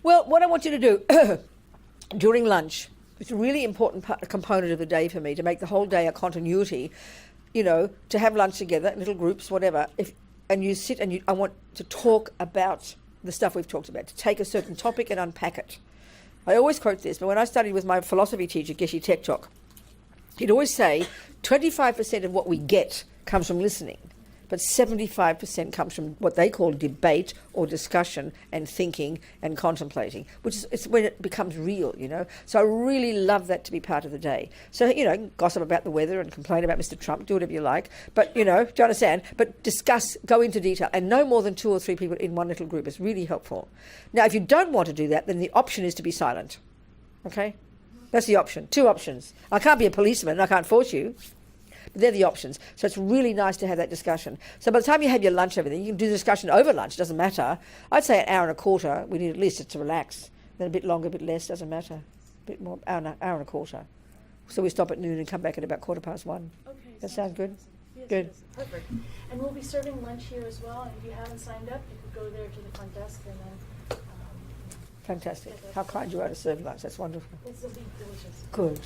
Well, what I want you to do during lunch, it's a really important component of the day for me, to make the whole day a continuity, to have lunch together, little groups, whatever. And you sit and I want to talk about the stuff we've talked about, to take a certain topic and unpack it. I always quote this, but when I studied with my philosophy teacher, Geshe Tekchok, he'd always say 25% of what we get comes from listening, but 75% comes from what they call debate or discussion and thinking and contemplating, which is it's when it becomes real, So I really love that to be part of the day. So, gossip about the weather and complain about Mr. Trump, do whatever you like, but, do you understand? But discuss, go into detail, and no more than 2 or 3 people in one little group is really helpful. Now, if you don't want to do that, then the option is to be silent, okay? That's the option. 2 options. I can't be a policeman, I can't force you. They're the options. So it's really nice to have that discussion. So by the time you have your lunch over there, you can do the discussion over lunch, doesn't matter. I'd say an hour and a quarter, we need at least to relax. Then a bit longer, a bit less, doesn't matter. A bit more, hour and a quarter. So we stop at noon and come back at about 1:15. Okay. That sounds good? Yes, Good. yes, perfect. And we'll be serving lunch here as well. And if you haven't signed up, you could go there to the front desk and then... Fantastic. How kind you are to serve lunch. That's wonderful. It'll be delicious. Good.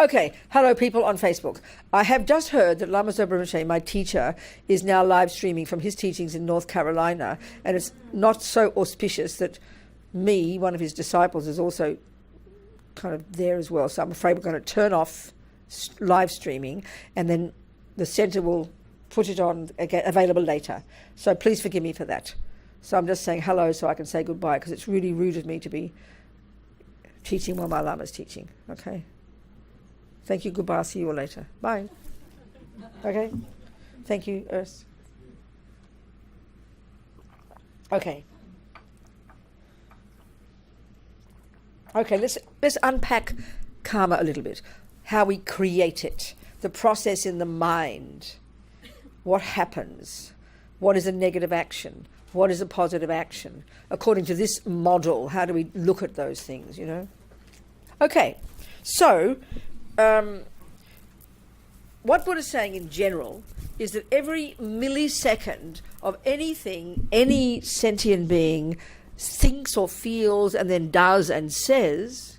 Okay, hello people on Facebook. I have just heard that Lama Zopa Rinpoche, my teacher, is now live streaming from his teachings in North Carolina, and it's not so auspicious that me, one of his disciples, is also kind of there as well. So I'm afraid we're going to turn off live streaming, and then the centre will put it on again, available later. So please forgive me for that. So I'm just saying hello so I can say goodbye, because it's really rude of me to be teaching while my Lama's teaching. Okay. Thank you, goodbye, I'll see you all later. Bye. Okay? Thank you, Earth. Okay. Okay, let's unpack karma a little bit. How we create it. The process in the mind. What happens? What is a negative action? What is a positive action? According to this model, how do we look at those things, Okay, so... what Buddha's saying in general is that every millisecond of anything any sentient being thinks or feels and then does and says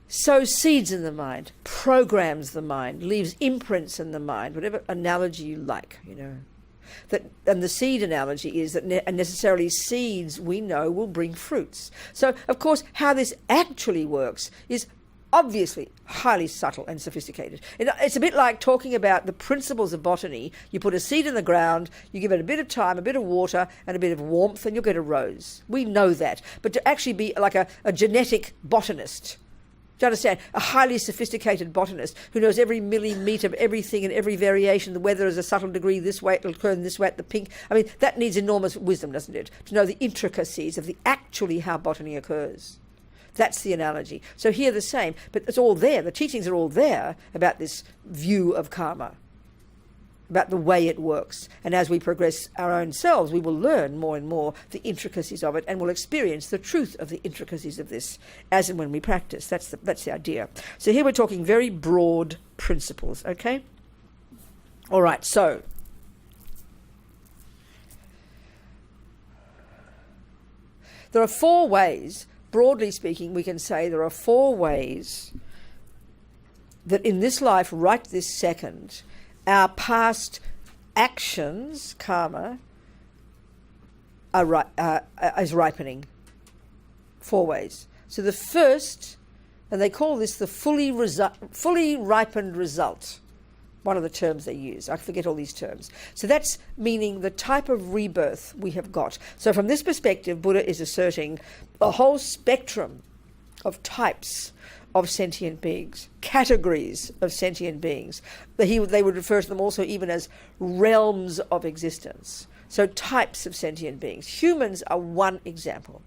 sows seeds in the mind, programs the mind, leaves imprints in the mind, whatever analogy you like, And the seed analogy is that necessarily seeds we know will bring fruits. So, of course, how this actually works is obviously highly subtle and sophisticated. It's a bit like talking about the principles of botany. You put a seed in the ground, you give it a bit of time, a bit of water, and a bit of warmth, and you'll get a rose. We know that. But to actually be like a genetic botanist, do you understand? A highly sophisticated botanist who knows every millimetre of everything and every variation. The weather is a subtle degree this way, it'll turn this way, the pink. I mean, that needs enormous wisdom, doesn't it? To know the intricacies of actually how botany occurs. That's the analogy. So here the same, but it's all there. The teachings are all there about this view of karma, about the way it works. And as we progress our own selves, we will learn more and more the intricacies of it, and will experience the truth of the intricacies of this as and when we practice. That's the idea. So here we're talking very broad principles, okay? All right, so there are 4 ways, broadly speaking, we can say there are 4 ways that in this life, right this second, our past actions, karma, is ripening. 4 ways. So the first, and they call this the fully ripened result. One of the terms they use. I forget all these terms. So that's meaning the type of rebirth we have got. So from this perspective, Buddha is asserting a whole spectrum of types of sentient beings, categories of sentient beings. They would refer to them also even as realms of existence. So types of sentient beings. Humans are one example.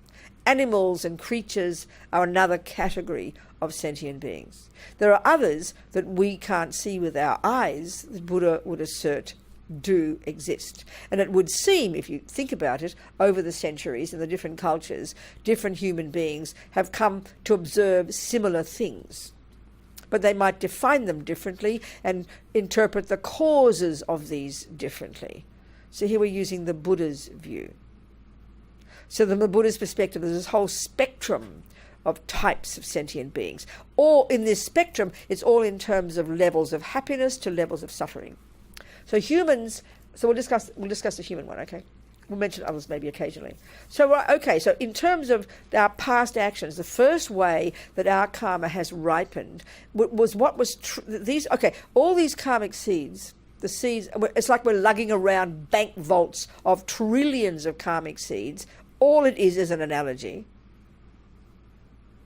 Animals and creatures are another category of sentient beings. There are others that we can't see with our eyes that Buddha would assert do exist. And it would seem, if you think about it, over the centuries in the different cultures, different human beings have come to observe similar things. But they might define them differently and interpret the causes of these differently. So here we're using the Buddha's view. So from the Buddhist perspective, there's this whole spectrum of types of sentient beings. All in this spectrum, it's all in terms of levels of happiness to levels of suffering. So humans, so we'll discuss the human one, okay? We'll mention others maybe occasionally. So, right, okay, so in terms of our past actions, the first way that our karma has ripened was what was all these karmic seeds, the seeds, it's like we're lugging around bank vaults of trillions of karmic seeds. All it is an analogy.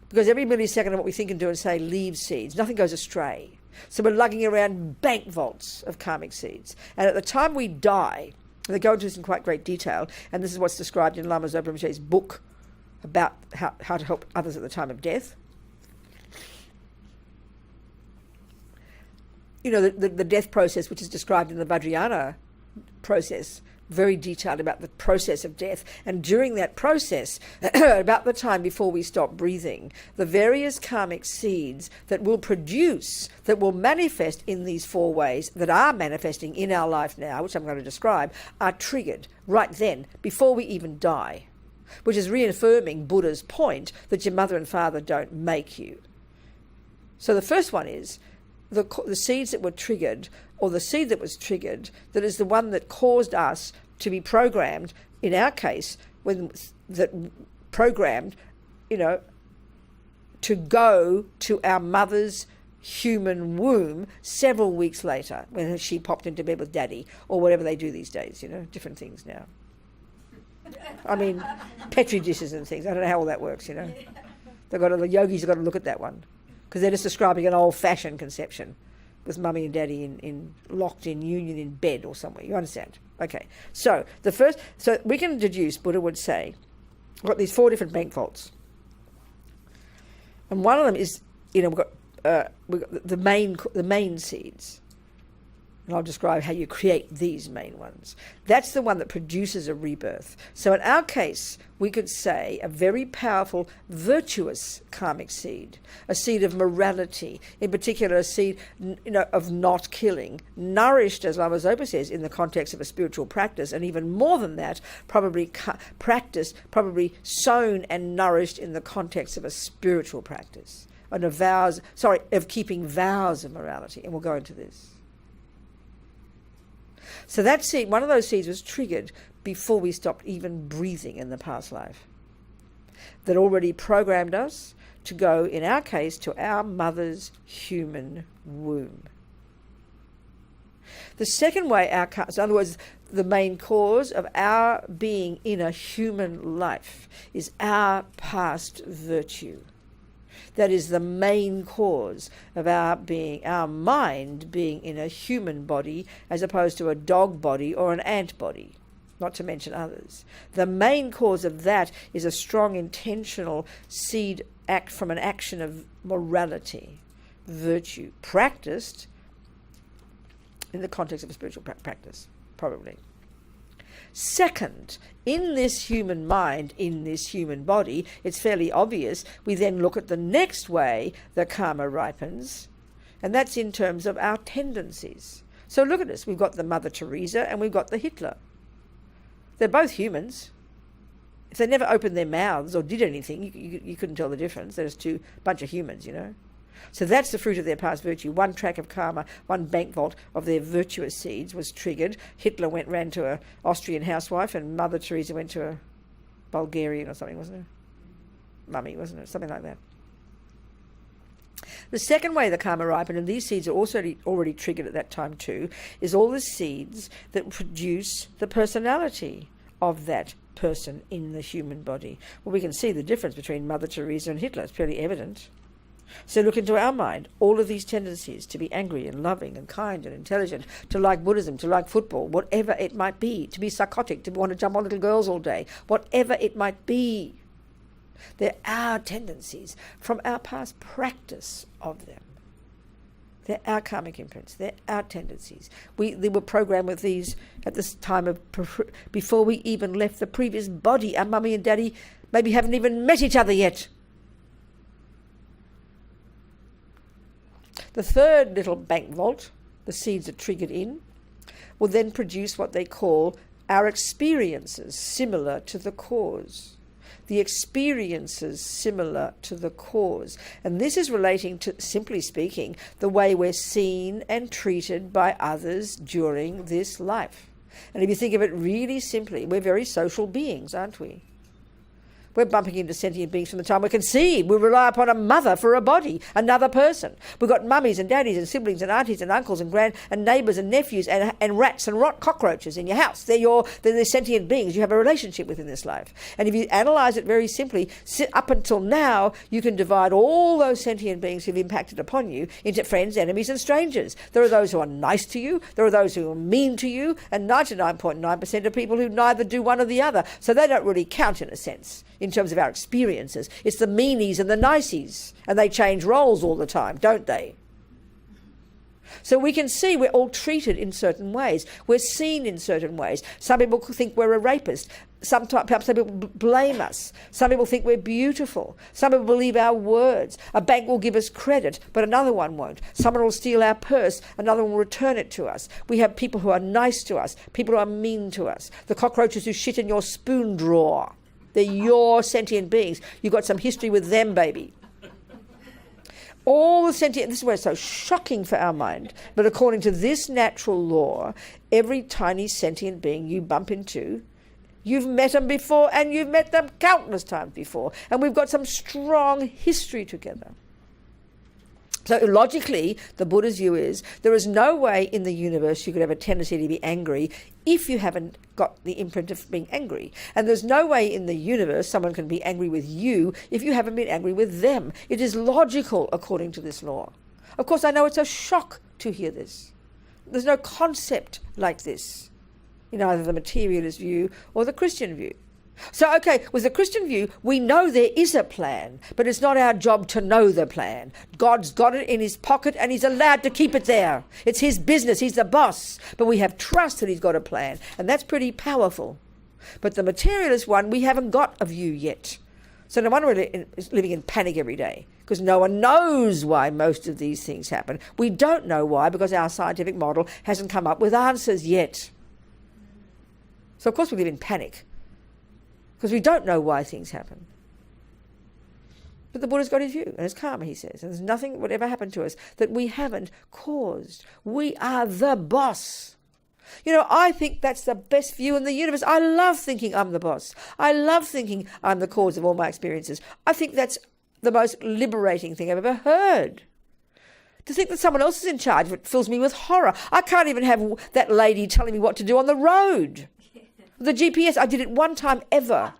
Because every millisecond of what we think and do and say leaves seeds. Nothing goes astray. So we're lugging around bank vaults of karmic seeds. And at the time we die, and they go into this in quite great detail, and this is what's described in Lama Zopa Rinpoche's book about how to help others at the time of death. You know, the death process, which is described in the Vajrayana process, very detailed about the process of death. And during that process, about the time before we stop breathing, the various karmic seeds that will produce, that will manifest in these 4 ways, that are manifesting in our life now, which I'm going to describe, are triggered right then, before we even die, which is reaffirming Buddha's point that your mother and father don't make you. So the first one is the seeds that were triggered, or the seed that was triggered, that is the one that caused us to be programmed, in our case, programmed, to go to our mother's human womb several weeks later when she popped into bed with daddy, or whatever they do these days, different things now. I mean, Petri dishes and things. I don't know how all that works, The yogis have got to look at that one, because they're just describing an old-fashioned conception with mummy and daddy in locked in union in bed or somewhere. You understand? Okay. So we can deduce, Buddha would say, we've got these 4 different bank vaults, and one of them is, we've got the main seeds. And I'll describe how you create these main ones. That's the one that produces a rebirth. So in our case, we could say a very powerful, virtuous karmic seed, a seed of morality, in particular a seed, of not killing, nourished, as Lama Zopa says, in the context of a spiritual practice, and even more than that, probably sown and nourished in the context of a spiritual practice, of keeping vows of morality. And we'll go into this. So that seed, one of those seeds, was triggered before we stopped even breathing in the past life. That already programmed us to go, in our case, to our mother's human womb. The second way so in other words, the main cause of our being in a human life is our past virtue. That is the main cause of our mind being in a human body as opposed to a dog body or an ant body, not to mention others. The main cause of that is a strong intentional seed act from an action of morality, virtue, practiced in the context of a spiritual practice, probably. Second, in this human mind, in this human body, it's fairly obvious, we then look at the next way the karma ripens, and that's in terms of our tendencies. So look at this. We've got the Mother Teresa and we've got the Hitler. They're both humans. If they never opened their mouths or did anything, you couldn't tell the difference. They're just bunch of humans, So that's the fruit of their past virtue. One track of karma, one bank vault of their virtuous seeds was triggered. Hitler ran to an Austrian housewife, and Mother Teresa went to a Bulgarian or something, wasn't it? Mummy, wasn't it? Something like that. The second way the karma ripened, and these seeds are also already triggered at that time too, is all the seeds that produce the personality of that person in the human body. Well, we can see the difference between Mother Teresa and Hitler. It's fairly evident. So look into our mind, all of these tendencies to be angry and loving and kind and intelligent, to like Buddhism, to like football, whatever it might be, to be psychotic, to want to jump on little girls all day, whatever it might be. They're our tendencies from our past practice of them. They're our karmic imprints. They're our tendencies. They were programmed with these at this time before we even left the previous body. Our mummy and daddy maybe haven't even met each other yet. The third little bank vault, the seeds are triggered in, will then produce what they call our experiences similar to the cause. The experiences similar to the cause. And this is relating to, simply speaking, the way we're seen and treated by others during this life. And if you think of it really simply, we're very social beings, aren't we? We're bumping into sentient beings from the time we're conceived. We rely upon a mother for a body, another person. We've got mummies and daddies and siblings and aunties and uncles and and neighbours and nephews and rats and cockroaches in your house. They're the sentient beings you have a relationship with in this life. And if you analyse it very simply, up until now, you can divide all those sentient beings who've impacted upon you into friends, enemies and strangers. There are those who are nice to you, there are those who are mean to you, and 99.9% of people who neither do one or the other. So they don't really count in a sense. In terms of our experiences, it's the meanies and the niceys, and they change roles all the time, don't they? So we can see we're all treated in certain ways. We're seen in certain ways. Some people think we're a rapist. Perhaps some people blame us. Some people think we're beautiful. Some people believe our words. A bank will give us credit, but another one won't. Someone will steal our purse, another one will return it to us. We have people who are nice to us, people who are mean to us. The cockroaches who shit in your spoon drawer. They're your sentient beings. You've got some history with them, baby. All the sentient, this is where it's so shocking for our mind, but according to this natural law, every tiny sentient being you bump into, you've met them before, and you've met them countless times before, and we've got some strong history together. So logically, the Buddha's view is there is no way in the universe you could have a tendency to be angry if you haven't got the imprint of being angry. And there's no way in the universe someone can be angry with you if you haven't been angry with them. It is logical according to this law. Of course, I know it's a shock to hear this. There's no concept like this in either the materialist view or the Christian view. So, okay, with the Christian view, we know there is a plan, but it's not our job to know the plan. God's got it in his pocket and he's allowed to keep it there. It's his business, he's the boss. But we have trust that he's got a plan, and that's pretty powerful. But the materialist one, we haven't got a view yet. So no wonder we're living in panic every day, because no one knows why most of these things happen. We don't know why, because our scientific model hasn't come up with answers yet. So of course we live in panic, because we don't know why things happen. But the Buddha's got his view, and it's karma, he says. And there's nothing that would ever happen to us that we haven't caused. We are the boss. You know, I think that's the best view in the universe. I love thinking I'm the boss. I love thinking I'm the cause of all my experiences. I think that's the most liberating thing I've ever heard. To think that someone else is in charge of it fills me with horror. I can't even have that lady telling me what to do on the road. The GPS, I did it one time ever.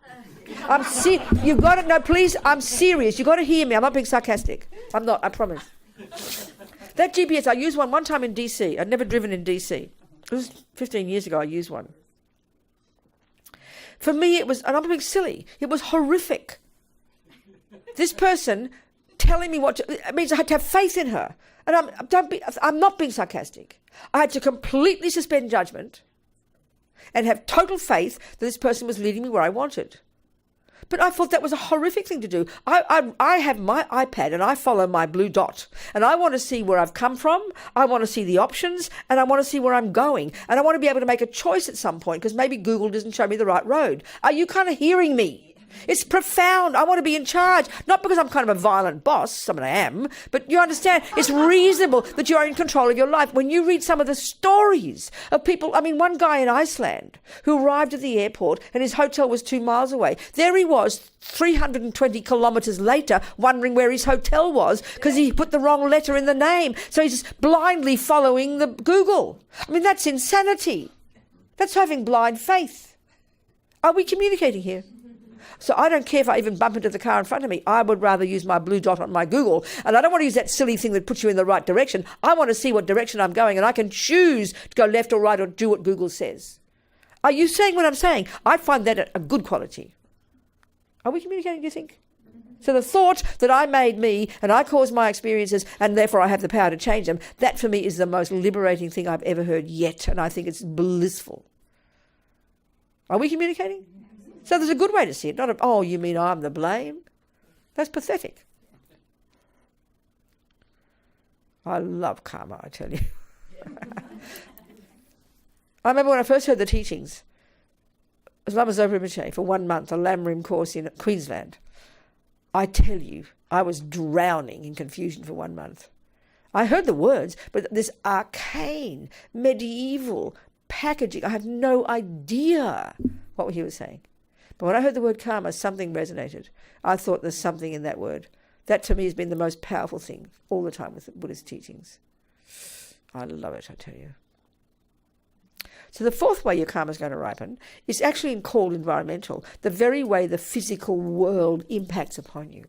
You've got to, no, please, I'm serious. You've got to hear me. I'm not being sarcastic. I'm not, I promise. That GPS, I used one time in DC. I'd never driven in DC. It was 15 years ago I used one. For me, it was, and I'm being silly, it was horrific. This person telling me what to, it means I had to have faith in her. And I'm not being sarcastic. I had to completely suspend judgment and have total faith that this person was leading me where I wanted. But I thought that was a horrific thing to do. I have my iPad and I follow my blue dot, and I want to see where I've come from, I want to see the options, and I want to see where I'm going. And I want to be able to make a choice at some point, because maybe Google doesn't show me the right road. Are you kind of hearing me? It's profound. I want to be in charge, not because I'm kind of a violent boss, I mean I am, but you understand, it's reasonable that you are in control of your life. When you read some of the stories of people, I mean, one guy in Iceland who arrived at the airport and his hotel was 2 miles away. There he was 320 kilometres later wondering where his hotel was because he put the wrong letter in the name. So he's just blindly following the Google. I mean, that's insanity. That's having blind faith. Are we communicating here? So I don't care if I even bump into the car in front of me. I would rather use my blue dot on my Google. And I don't want to use that silly thing that puts you in the right direction. I want to see what direction I'm going, and I can choose to go left or right or do what Google says. Are you saying what I'm saying? I find that a good quality. Are we communicating, do you think? So the thought that I made me and I caused my experiences and therefore I have the power to change them, that for me is the most liberating thing I've ever heard yet. And I think it's blissful. Are we communicating? So there's a good way to see it, not oh, you mean I'm the blame? That's pathetic. I love karma, I tell you. I remember when I first heard the teachings, Lama Zopa Rinpoche for 1 month, a Lam Rim course in Queensland. I tell you, I was drowning in confusion for 1 month. I heard the words, but this arcane, medieval packaging, I had no idea what he was saying. But when I heard the word karma, something resonated. I thought there's something in that word. That to me has been the most powerful thing all the time with the Buddhist teachings. I love it, I tell you. So the fourth way your karma is going to ripen is actually called environmental, the very way the physical world impacts upon you.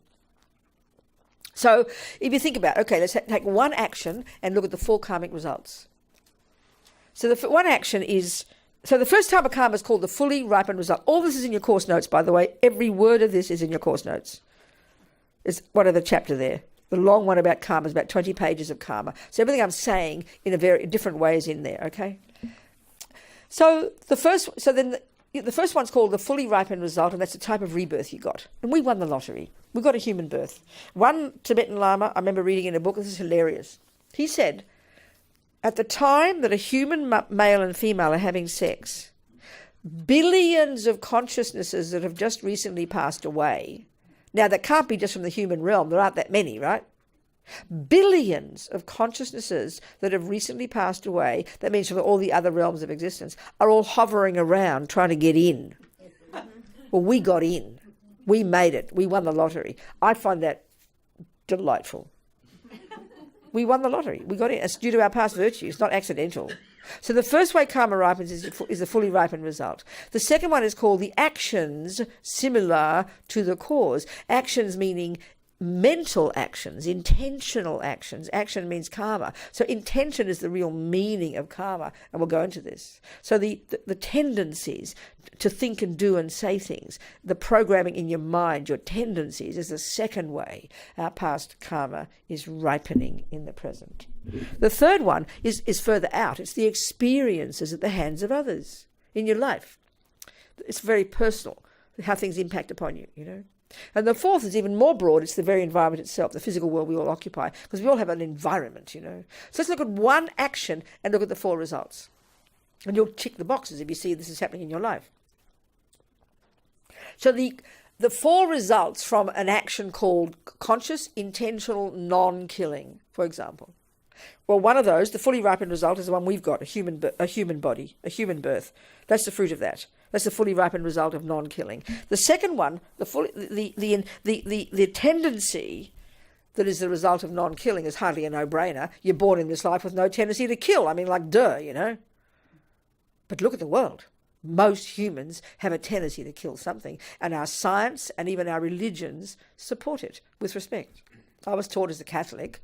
So if you think about, okay, let's take one action and look at the 4 karmic results. So the one action is, so the first type of karma is called the fully ripened result. All this is in your course notes, by the way. Every word of this is in your course notes. It's one of the chapter there. The long one about karma is about 20 pages of karma. So everything I'm saying in a very different way is in there, okay? So the first one's called the fully ripened result, and that's the type of rebirth you got. And we won the lottery. We got a human birth. One Tibetan Lama, I remember reading in a book, this is hilarious. He said, at the time that a human male and female are having sex, billions of consciousnesses that have just recently passed away. Now, that can't be just from the human realm. There aren't that many, right? Billions of consciousnesses that have recently passed away, that means from all the other realms of existence, are all hovering around trying to get in. Well, we got in. We made it. We won the lottery. I find that delightful. We won the lottery. We got in. It's due to our past virtues, not accidental. So the first way karma ripens is the fully ripened result. The second one is called the actions similar to the cause. Actions meaning mental actions, intentional actions. Action means karma. So intention is the real meaning of karma, and we'll go into this. So the tendencies to think and do and say things, the programming in your mind, your tendencies, is the second way our past karma is ripening in the present. The third one is further out. It's the experiences at the hands of others in your life. It's very personal, how things impact upon you, you know. And the fourth is even more broad. It's the very environment itself, the physical world we all occupy, because we all have an environment, you know. So let's look at one action and look at the 4 results. And you'll tick the boxes if you see this is happening in your life. So the 4 results from an action called conscious, intentional, non-killing, for example. Well, one of those, the fully ripened result, is the one we've got, a human body, a human birth. That's the fruit of that. That's the fully ripened result of non-killing. The second one, the tendency that is the result of non-killing is hardly a no-brainer. You're born in this life with no tendency to kill. I mean, like, duh, you know. But look at the world. Most humans have a tendency to kill something, and our science and even our religions support it with respect. I was taught as a Catholic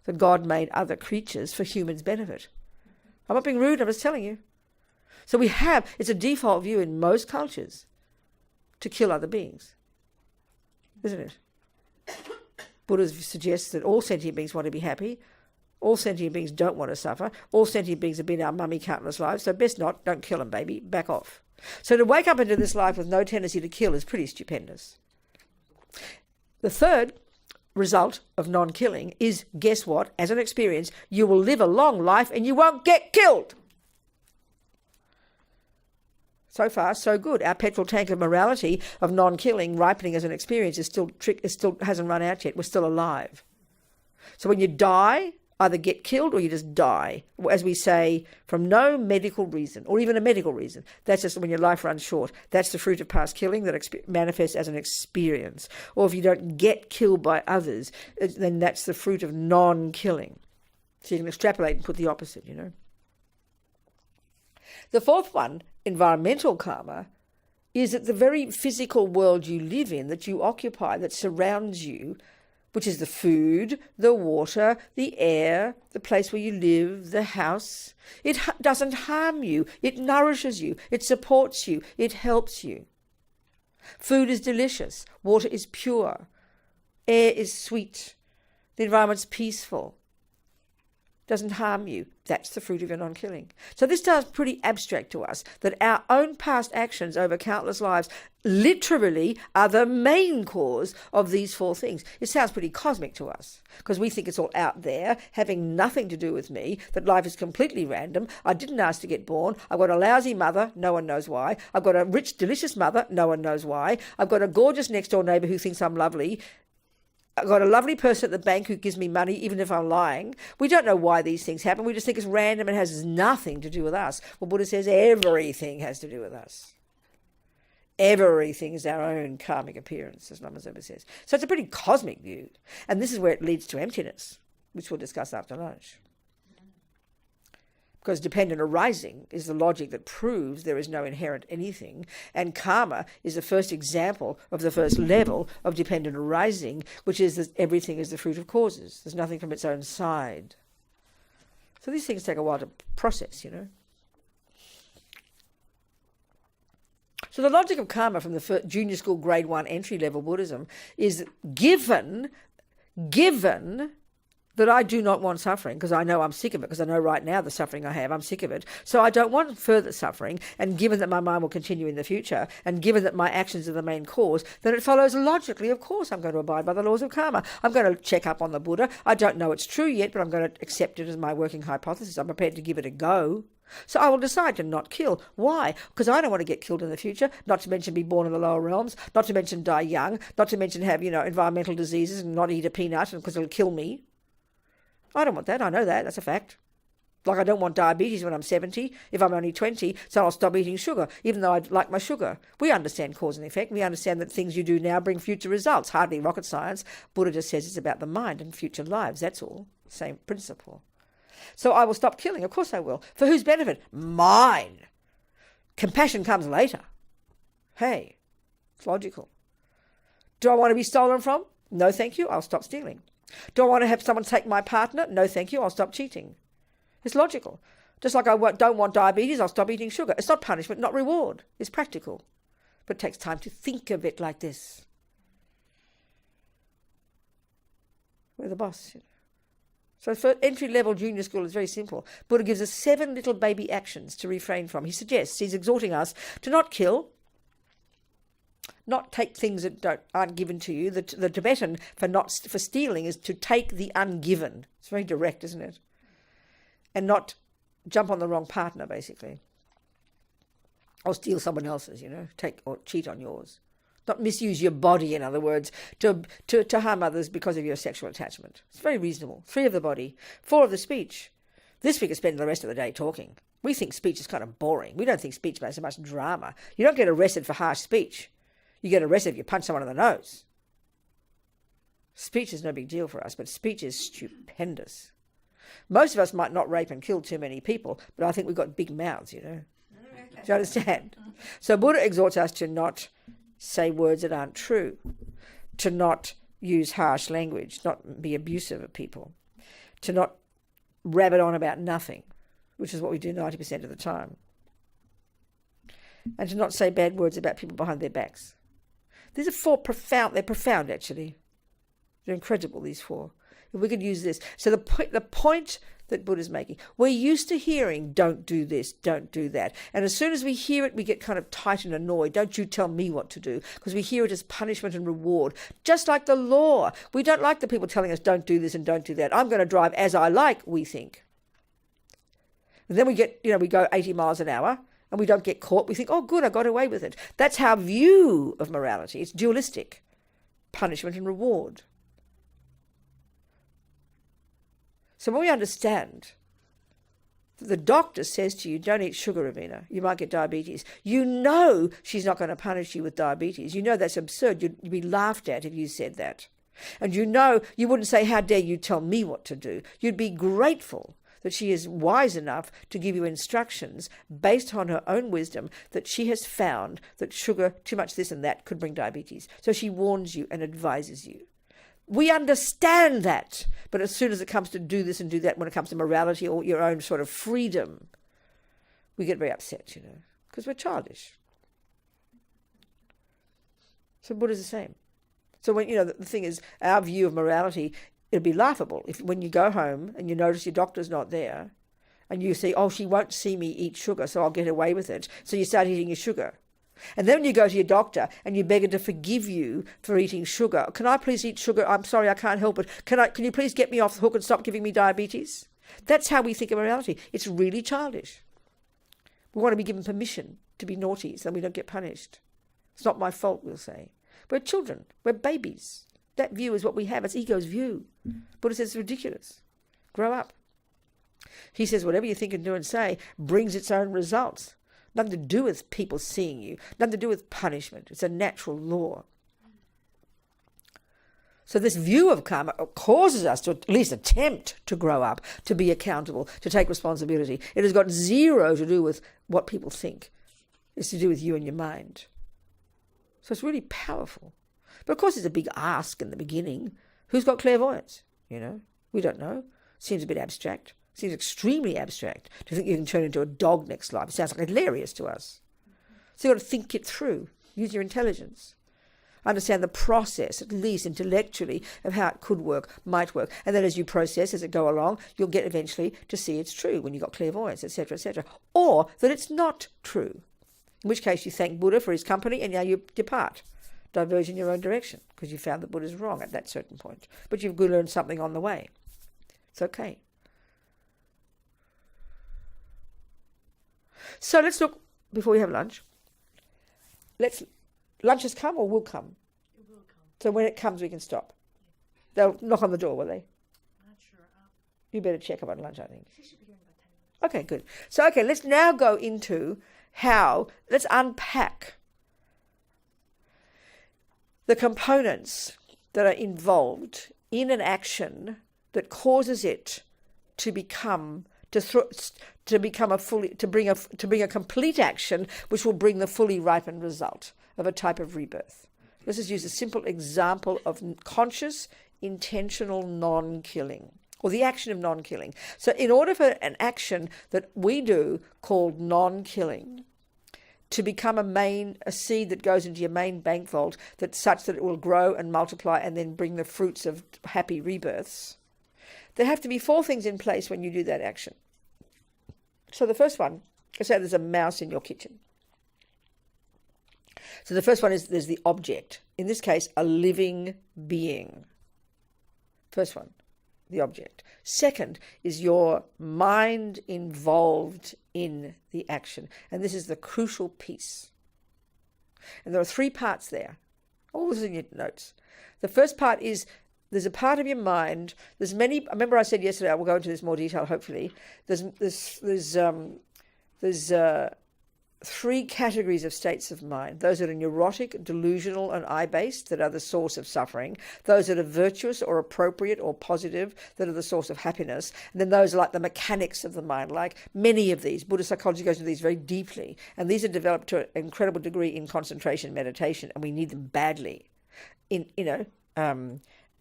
that God made other creatures for humans' benefit. I'm not being rude, I'm just telling you. So it's a default view in most cultures to kill other beings, isn't it? Buddha suggests that all sentient beings want to be happy, all sentient beings don't want to suffer, all sentient beings have been our mummy countless lives, so best not, don't kill them, baby, back off. So to wake up into this life with no tendency to kill is pretty stupendous. The third result of non-killing is, guess what, as an experience, you will live a long life and you won't get killed. So far, so good. Our petrol tank of morality of non-killing, ripening as an experience, is still hasn't run out yet. We're still alive. So when you die, either get killed or you just die. As we say, from no medical reason, or even a medical reason. That's just when your life runs short. That's the fruit of past killing that manifests as an experience. Or if you don't get killed by others, then that's the fruit of non-killing. So you can extrapolate and put the opposite, you know. The fourth one, environmental karma, is that the very physical world you live in, that you occupy, that surrounds you, which is the food, the water, the air, the place where you live, the house, it doesn't harm you. It nourishes you. It supports you. It helps you. Food is delicious. Water is pure. Air is sweet. The environment's peaceful. doesn't harm you. That's the fruit of your non-killing. So this sounds pretty abstract to us, that our own past actions over countless lives literally are the main cause of these 4 things. It sounds pretty cosmic to us because we think it's all out there, having nothing to do with me, that life is completely random. I didn't ask to get born. I've got a lousy mother. No one knows why. I've got a rich, delicious mother. No one knows why. I've got a gorgeous next-door neighbour who thinks I'm lovely. I've got a lovely person at the bank who gives me money, even if I'm lying. We don't know why these things happen. We just think it's random and has nothing to do with us. Well, Buddha says everything has to do with us. Everything is our own karmic appearance, as Lama Zopa says. So it's a pretty cosmic view. And this is where it leads to emptiness, which we'll discuss after lunch. Because dependent arising is the logic that proves there is no inherent anything, and karma is the first example of the first level of dependent arising, which is that everything is the fruit of causes. There's nothing from its own side. So these things take a while to process, you know. So the logic of karma from the junior school grade 1 entry level Buddhism is that given that I do not want suffering, because I know I'm sick of it, because I know right now the suffering I have, I'm sick of it. So I don't want further suffering, and given that my mind will continue in the future, and given that my actions are the main cause, then it follows logically, of course, I'm going to abide by the laws of karma. I'm going to check up on the Buddha. I don't know it's true yet, but I'm going to accept it as my working hypothesis. I'm prepared to give it a go. So I will decide to not kill. Why? Because I don't want to get killed in the future, not to mention be born in the lower realms, not to mention die young, not to mention have, environmental diseases and not eat a peanut because it'll kill me. I don't want that. I know that. That's a fact. Like I don't want diabetes when I'm 70, if I'm only 20, so I'll stop eating sugar, even though I like my sugar. We understand cause and effect. We understand that things you do now bring future results. Hardly rocket science. Buddha just says it's about the mind and future lives. That's all. Same principle. So I will stop killing. Of course I will. For whose benefit? Mine. Compassion comes later. Hey, it's logical. Do I want to be stolen from? No, thank you. I'll stop stealing. Do I want to have someone take my partner? No, thank you. I'll stop cheating. It's logical. Just like I don't want diabetes, I'll stop eating sugar. It's not punishment, not reward. It's practical. But it takes time to think of it like this. We're the boss. So for entry-level junior school, it's very simple. Buddha gives us 7 little baby actions to refrain from. He suggests, he's exhorting us to not kill, not take things that aren't given to you. The Tibetan for stealing is to take the ungiven. It's very direct, isn't it? And not jump on the wrong partner, basically. Or steal someone else's, take or cheat on yours. Not misuse your body, in other words, to harm others because of your sexual attachment. It's very reasonable. 3 of the body, 4 of the speech. This we could spend the rest of the day talking. We think speech is kind of boring. We don't think speech makes so much drama. You don't get arrested for harsh speech. You get arrested if you punch someone in the nose. Speech is no big deal for us, but speech is stupendous. Most of us might not rape and kill too many people, but I think we've got big mouths, Do you understand? So Buddha exhorts us to not say words that aren't true, to not use harsh language, not be abusive of people, to not rabbit on about nothing, which is what we do 90% of the time, and to not say bad words about people behind their backs. These are 4 they're profound actually. They're incredible, these 4. If we could use this. So the point that Buddha's making, we're used to hearing, don't do this, don't do that. And as soon as we hear it, we get kind of tight and annoyed. Don't you tell me what to do, because we hear it as punishment and reward. Just like the law. We don't like the people telling us don't do this and don't do that. I'm going to drive as I like, we think. And then we get, we go 80 miles an hour and we don't get caught. We think, oh, good, I got away with it. That's our view of morality. It's dualistic. Punishment and reward. So when we understand that the doctor says to you, don't eat sugar, Robina, you might get diabetes. You know she's not going to punish you with diabetes. You know that's absurd. You'd be laughed at if you said that. And you know you wouldn't say, how dare you tell me what to do. You'd be grateful that she is wise enough to give you instructions based on her own wisdom, that she has found that sugar, too much this and that, could bring diabetes. So she warns you and advises you. We understand that, but as soon as it comes to do this and do that, when it comes to morality or your own sort of freedom, we get very upset, because we're childish. So Buddha's the same. So when, the thing is, our view of morality, it'd be laughable if when you go home and you notice your doctor's not there and you see, oh, she won't see me eat sugar, so I'll get away with it. So you start eating your sugar. And then when you go to your doctor and you beg her to forgive you for eating sugar, can I please eat sugar? I'm sorry, I can't help it. Can you please get me off the hook and stop giving me diabetes? That's how we think of reality. It's really childish. We want to be given permission to be naughty so we don't get punished. It's not my fault, we'll say. We're children. We're babies. That view is what we have. It's ego's view. Buddha says it's ridiculous. Grow up. He says whatever you think and do and say brings its own results. Nothing to do with people seeing you. Nothing to do with punishment. It's a natural law. So this view of karma causes us to at least attempt to grow up, to be accountable, to take responsibility. It has got zero to do with what people think. It's to do with you and your mind. So it's really powerful. But of course it's a big ask in the beginning. Who's got clairvoyance? We don't know. Seems a bit abstract. Seems extremely abstract to think you can turn into a dog next life. It sounds like hilarious to us. So you've got to think it through. Use your intelligence. Understand the process, at least intellectually, of how it could work, might work. And then as you process, as it go along, you'll get eventually to see it's true when you've got clairvoyance, etc., etc. Or that it's not true. In which case you thank Buddha for his company and now you depart. Diverge in your own direction because you found that Buddha's wrong at that certain point. But you've learned something on the way. It's okay. So let's look, before we have lunch, lunch has come or will come? It will come. So when it comes, we can stop. They'll knock on the door, will they? Not sure. You better check about lunch, I think. She should be here in about 10 minutes. Okay, good. So, let's now go into let's unpack the components that are involved in an action that causes it to become bring a complete action which will bring the fully ripened result of a type of rebirth. Let's just use a simple example of conscious, intentional non-killing, or the action of non-killing. So in order for an action that we do called non-killing to become a seed that goes into your main bank vault, that's such that it will grow and multiply and then bring the fruits of happy rebirths, there have to be 4 things in place when you do that action. So the first one, let's say there's a mouse in your kitchen. So the first one is there's the object. In this case, a living being. First one, the object. Second is your mind involved in the action. And this is the crucial piece. And there are 3 parts there. All this is in your notes. The first part is there's a part of your mind. There's many. I remember I said yesterday. I will go into this more detail. Hopefully, there's 3 categories of states of mind. Those that are neurotic, delusional, and I-based, that are the source of suffering. Those that are virtuous or appropriate or positive, that are the source of happiness. And then those are like the mechanics of the mind. Like many of these, Buddhist psychology goes into these very deeply, and these are developed to an incredible degree in concentration meditation, and we need them badly.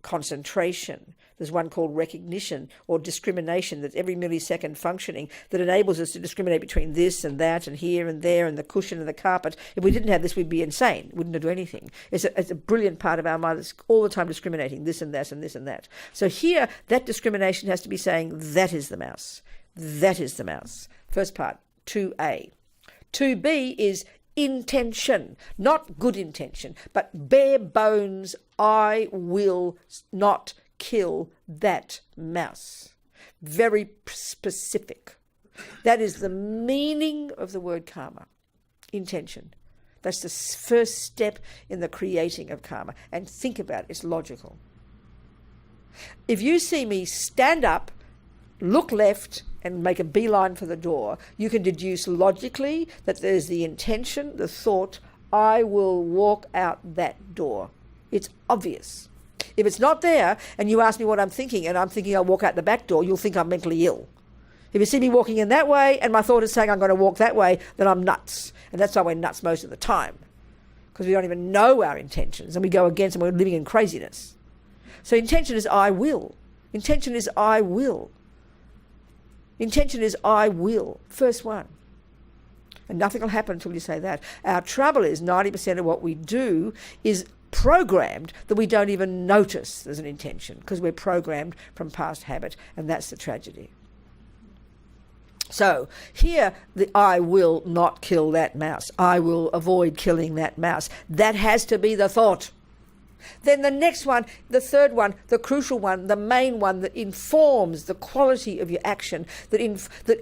Concentration. There's one called recognition or discrimination, that's every millisecond functioning, that enables us to discriminate between this and that and here and there and the cushion and the carpet. If we didn't have this, we'd be insane. Wouldn't do anything. It's a brilliant part of our mind that's all the time discriminating this and that and this and that. So here, that discrimination has to be saying, that is the mouse. That is the mouse. First part, 2A. 2B is intention, not good intention, but bare bones, I will not kill that mouse. Very specific. That is the meaning of the word karma, intention. That's the first step in the creating of karma. And think about it, it's logical. If you see me stand up, look left, and make a beeline for the door, you can deduce logically that there's the intention, the thought, I will walk out that door. It's obvious. If it's not there, and you ask me what I'm thinking, and I'm thinking I'll walk out the back door, you'll think I'm mentally ill. If you see me walking in that way, and my thought is saying I'm going to walk that way, then I'm nuts. And that's why we're nuts most of the time. Because we don't even know our intentions, and we go against, and we're living in craziness. So intention is I will. Intention is I will. Intention is I will. First one. And nothing will happen until you say that. Our trouble is 90% of what we do is programmed that we don't even notice there's an intention, because we're programmed from past habit, and that's the tragedy. So here, the I will not kill that mouse. I will avoid killing that mouse. That has to be the thought. Then the next one, the third one, the crucial one, the main one that informs the quality of your action, that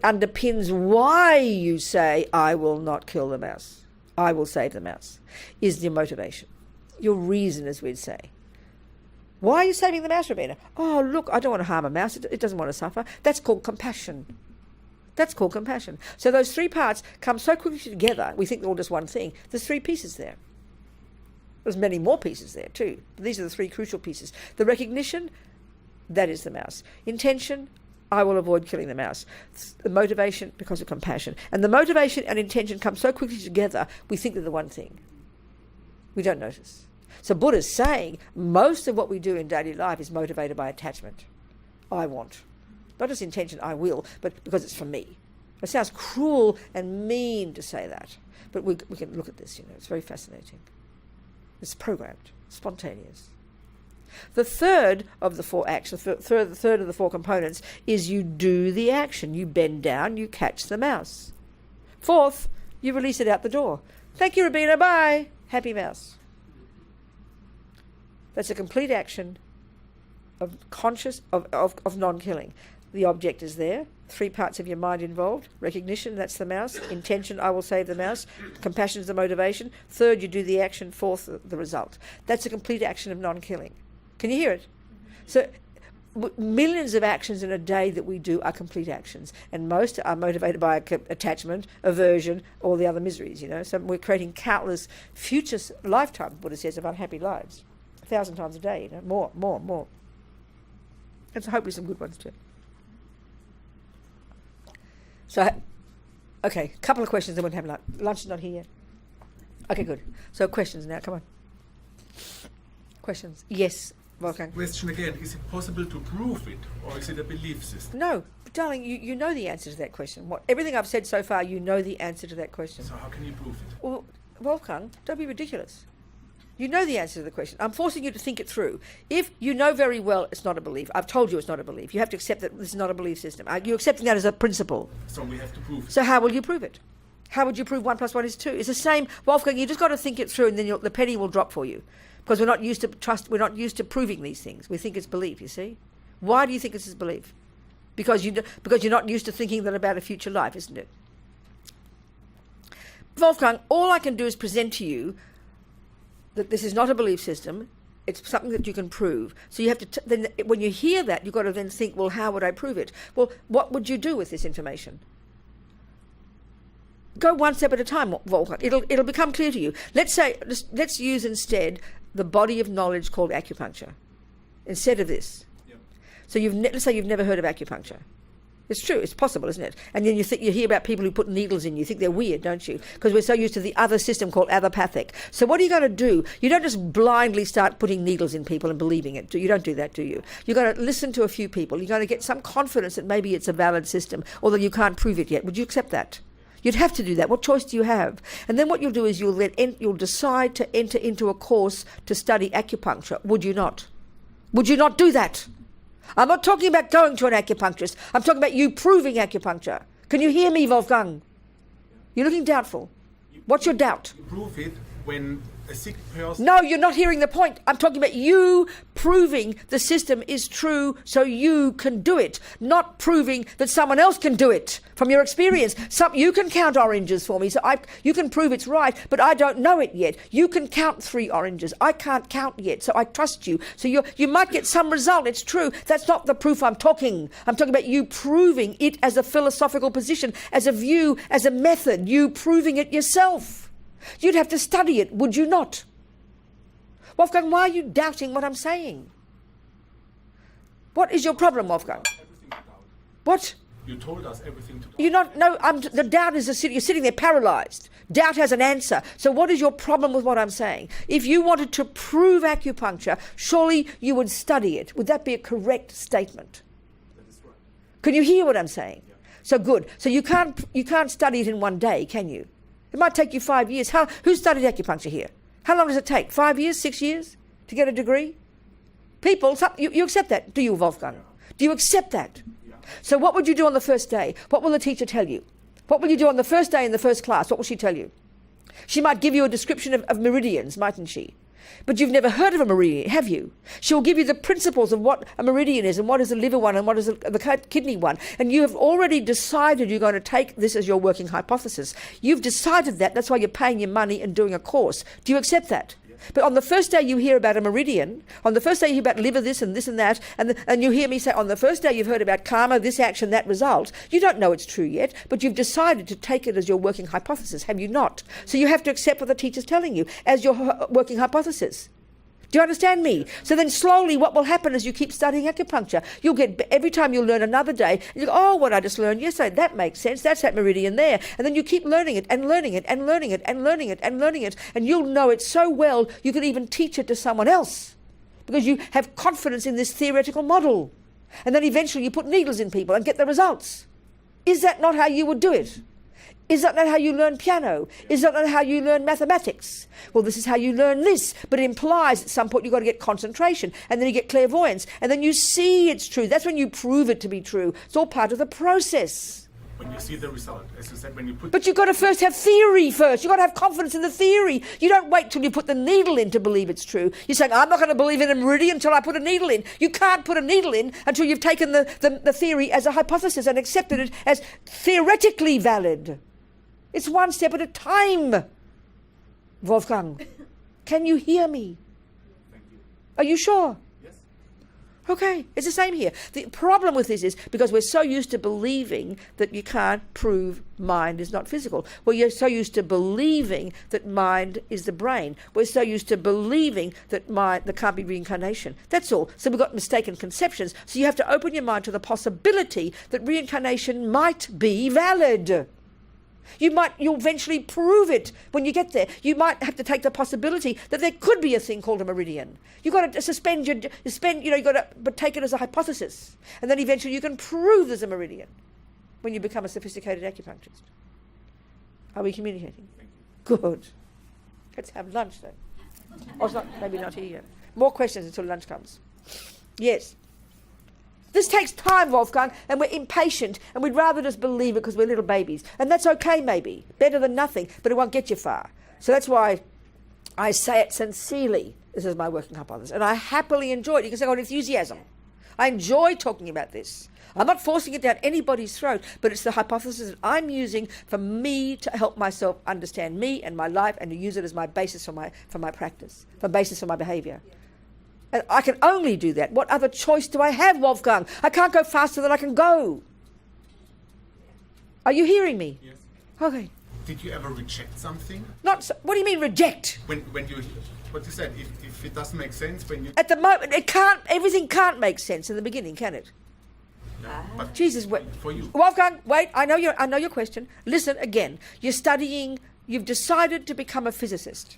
underpins why you say, I will not kill the mouse, I will save the mouse, is your motivation, your reason, as we'd say. Why are you saving the mouse, Robina? Oh, look, I don't want to harm a mouse. It doesn't want to suffer. That's called compassion. That's called compassion. So those three parts come so quickly together, we think they're all just one thing. There's three pieces there. There's many more pieces there too. But these are the three crucial pieces. The recognition, that is the mouse. Intention, I will avoid killing the mouse. The motivation, because of compassion. And the motivation and intention come so quickly together, we think they're the one thing. We don't notice. So Buddha's saying most of what we do in daily life is motivated by attachment. I want. Not just intention, I will, but because it's for me. It sounds cruel and mean to say that. But we can look at this, it's very fascinating. It's programmed, spontaneous. The third of the four actions, the third of the four components, is you do the action. You bend down, you catch the mouse. Fourth, you release it out the door. Thank you, Robina, bye. Happy mouse. That's a complete action of non-killing. The object is there. Three parts of your mind involved. Recognition, that's the mouse. Intention, I will save the mouse. Compassion is the motivation. Third, you do the action. Fourth, the result. That's a complete action of non-killing. Can you hear it? So millions of actions in a day that we do are complete actions. And most are motivated by attachment, aversion, all the other miseries, So we're creating countless future lifetimes, Buddha says, of unhappy lives. 1,000 times a day, more. And so hopefully some good ones too. So, okay, couple of questions, then we'll have lunch. Lunch is not here yet. Okay, good. So questions now, come on. Questions? Yes, Wolfgang. Question again, is it possible to prove it, or is it a belief system? No, but darling, you know the answer to that question. Everything I've said so far, you know the answer to that question. So how can you prove it? Well, Wolfgang, don't be ridiculous. You know the answer to the question. I'm forcing you to think it through. If you know very well it's not a belief, I've told you it's not a belief. You have to accept that this is not a belief system. You're accepting that as a principle. So we have to prove it. So how will you prove it? How would you prove 1 + 1 is 2? It's the same, Wolfgang. You just got to think it through, and then the penny will drop for you, because we're not used to trust. We're not used to proving these things. We think it's belief. You see, why do you think this is belief? Because you're not used to thinking that about a future life, isn't it? Wolfgang, all I can do is present to you that this is not a belief system. It's something that you can prove. So you have to, then when you hear that, you've got to then think, well, how would I prove it? Well, what would you do with this information? Go one step at a time, Wolfgang. It'll become clear to you. Let's use instead the body of knowledge called acupuncture instead of this. Yep. So let's say you've never heard of acupuncture. It's true, it's possible, isn't it? And then you hear about people who put needles in you. You think they're weird, don't you? Because we're so used to the other system called allopathic. So what are you going to do? You don't just blindly start putting needles in people and believing it. You don't do that, do you? You're going to listen to a few people. You're going to get some confidence that maybe it's a valid system, although you can't prove it yet. Would you accept that? You'd have to do that. What choice do you have? And then what you'll do is you'll decide to enter into a course to study acupuncture. Would you not? Would you not do that? I'm not talking about going to an acupuncturist. I'm talking about you proving acupuncture. Can you hear me, Wolfgang? You're looking doubtful. What's your doubt? You prove it when a sick person... No, you're not hearing the point. I'm talking about you proving the system is true so you can do it, not proving that someone else can do it from your experience. You can count oranges for me, so you can prove it's right, but I don't know it yet. You can count 3 oranges. I can't count yet, so I trust you. So you might get some result. It's true. That's not the proof I'm talking. I'm talking about you proving it as a philosophical position, as a view, as a method, you proving it yourself. You'd have to study it, would you not? Wolfgang, why are you doubting what I'm saying? What is your problem, Wolfgang? Everything to doubt. What? You told us everything to doubt. You're not, no, the doubt is, you're sitting there paralyzed. Doubt has an answer. So what is your problem with what I'm saying? If you wanted to prove acupuncture, surely you would study it. Would that be a correct statement? That is right. Can you hear what I'm saying? Yeah. So good. So you can't study it in one day, can you? It might take you 5 years. Who studied acupuncture here? How long does it take? 5 years, 6 years to get a degree? People, you accept that, do you, Wolfgang? Do you accept that? Yeah. So what would you do on the first day? What will the teacher tell you? What will you do on the first day in the first class? What will she tell you? She might give you a description of meridians, mightn't she? But you've never heard of a meridian, have you? She'll give you the principles of what a meridian is and what is the liver one and what is the kidney one. And you have already decided you're going to take this as your working hypothesis. You've decided that. That's why you're paying your money and doing a course. Do you accept that? But on the first day you hear about a meridian, on the first day you hear about liver this and that, and you hear me say on the first day you've heard about karma, this action, that result, you don't know it's true yet, but you've decided to take it as your working hypothesis, have you not? So you have to accept what the teacher's telling you as your working hypothesis. Do you understand me? So then slowly what will happen is you keep studying acupuncture. You'll get, every time you'll learn another day, you go, oh, what I just learned yesterday, that makes sense, that's that meridian there. And then you keep learning it and learning it and learning it and learning it and learning it. And you'll know it so well, you can even teach it to someone else because you have confidence in this theoretical model. And then eventually you put needles in people and get the results. Is that not how you would do it? Is that not how you learn piano? Is that not how you learn mathematics? Well, this is how you learn this, but it implies at some point you've got to get concentration, and then you get clairvoyance, and then you see it's true. That's when you prove it to be true. It's all part of the process. When you see the result, as you said, when you put... But you've got to first have theory first. You've got to have confidence in the theory. You don't wait till you put the needle in to believe it's true. You're saying, I'm not going to believe in a meridian until I put a needle in. You can't put a needle in until you've taken the theory as a hypothesis and accepted it as theoretically valid. It's one step at a time. Wolfgang, can you hear me? Thank you. Are you sure? Yes. Okay, it's the same here. The problem with this is because we're so used to believing that you can't prove mind is not physical. Well, you're so used to believing that mind is the brain. We're so used to believing that there can't be reincarnation. That's all. So we've got mistaken conceptions. So you have to open your mind to the possibility that reincarnation might be valid. You'll eventually prove it when you get there. You might have to take the possibility that there could be a thing called a meridian. You've got to you've got to take it as a hypothesis. And then eventually you can prove there's a meridian when you become a sophisticated acupuncturist. Are we communicating? Good. Let's have lunch then. Or it's not, maybe not here yet. More questions until lunch comes. Yes. This takes time, Wolfgang, and we're impatient, and we'd rather just believe it because we're little babies. And that's okay, maybe. Better than nothing, but it won't get you far. So that's why I say it sincerely. This is my working hypothesis. And I happily enjoy it. You can say, oh, enthusiasm. I enjoy talking about this. I'm not forcing it down anybody's throat, but it's the hypothesis that I'm using for me to help myself understand me and my life and to use it as my basis for my practice, for basis for my behavior. And I can only do that. What other choice do I have, Wolfgang? I can't go faster than I can go. Are you hearing me? Yes. Okay. Did you ever reject something? What do you mean reject? When you, what you said, if it doesn't make sense, when you... At the moment, everything can't make sense in the beginning, can it? No, but Jesus, wait. for you. Wolfgang, wait, I know your question. Listen again. You're studying, you've decided to become a physicist,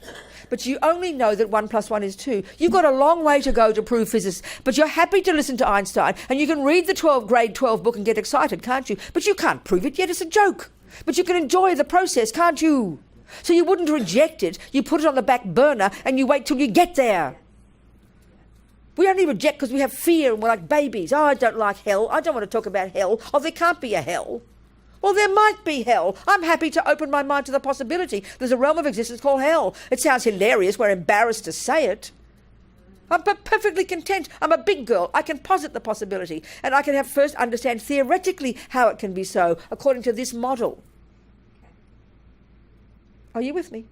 but you only know that 1 + 1 is 2. You've got a long way to go to prove physics, but you're happy to listen to Einstein, and you can read the grade 12 book and get excited, can't you? But you can't prove it yet, it's a joke. But you can enjoy the process, can't you? So you wouldn't reject it, you put it on the back burner, and you wait till you get there. We only reject because we have fear and we're like babies. Oh, I don't like hell. I don't want to talk about hell. Oh, there can't be a hell. Well, there might be hell. I'm happy to open my mind to the possibility. There's a realm of existence called hell. It sounds hilarious. We're embarrassed to say it. I'm perfectly content. I'm a big girl. I can posit the possibility. And I can first understand theoretically how it can be so, according to this model. Are you with me?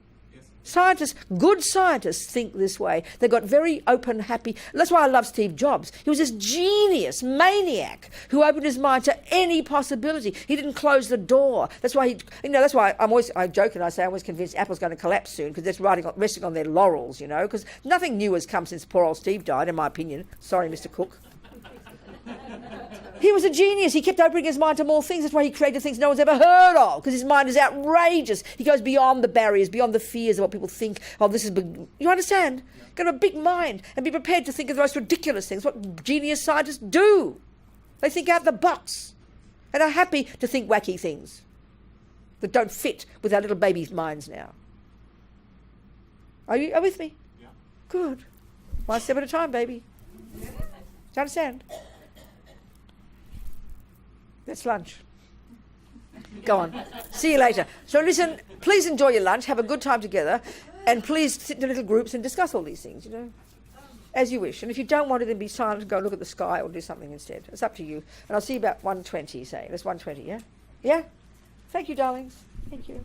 Scientists, good scientists think this way. They've got very open, happy... That's why I love Steve Jobs. He was this genius, maniac, who opened his mind to any possibility. He didn't close the door. That's why that's why I joke and I say I'm always convinced Apple's going to collapse soon because they're resting on their laurels, because nothing new has come since poor old Steve died, in my opinion. Sorry, Mr. Cook. He was a genius. He kept opening his mind to more things. That's why he created things no one's ever heard of, because his mind is outrageous. He goes beyond the barriers, beyond the fears of what people think. Oh, this is big. You understand? Got a big mind and be prepared to think of the most ridiculous things. What genius scientists do. They think out the box and are happy to think wacky things that don't fit with our little babies' minds now. Are you with me? Yeah. Good. One step at a time, baby. Do you understand? That's lunch. Go on. See you later. So listen, please enjoy your lunch, have a good time together, and please sit in little groups and discuss all these things, you know, as you wish. And if you don't want to, then be silent and go look at the sky or do something instead. It's up to you. And I'll see you about 1:20, say. That's 1:20, yeah? Yeah? Thank you, darlings. Thank you.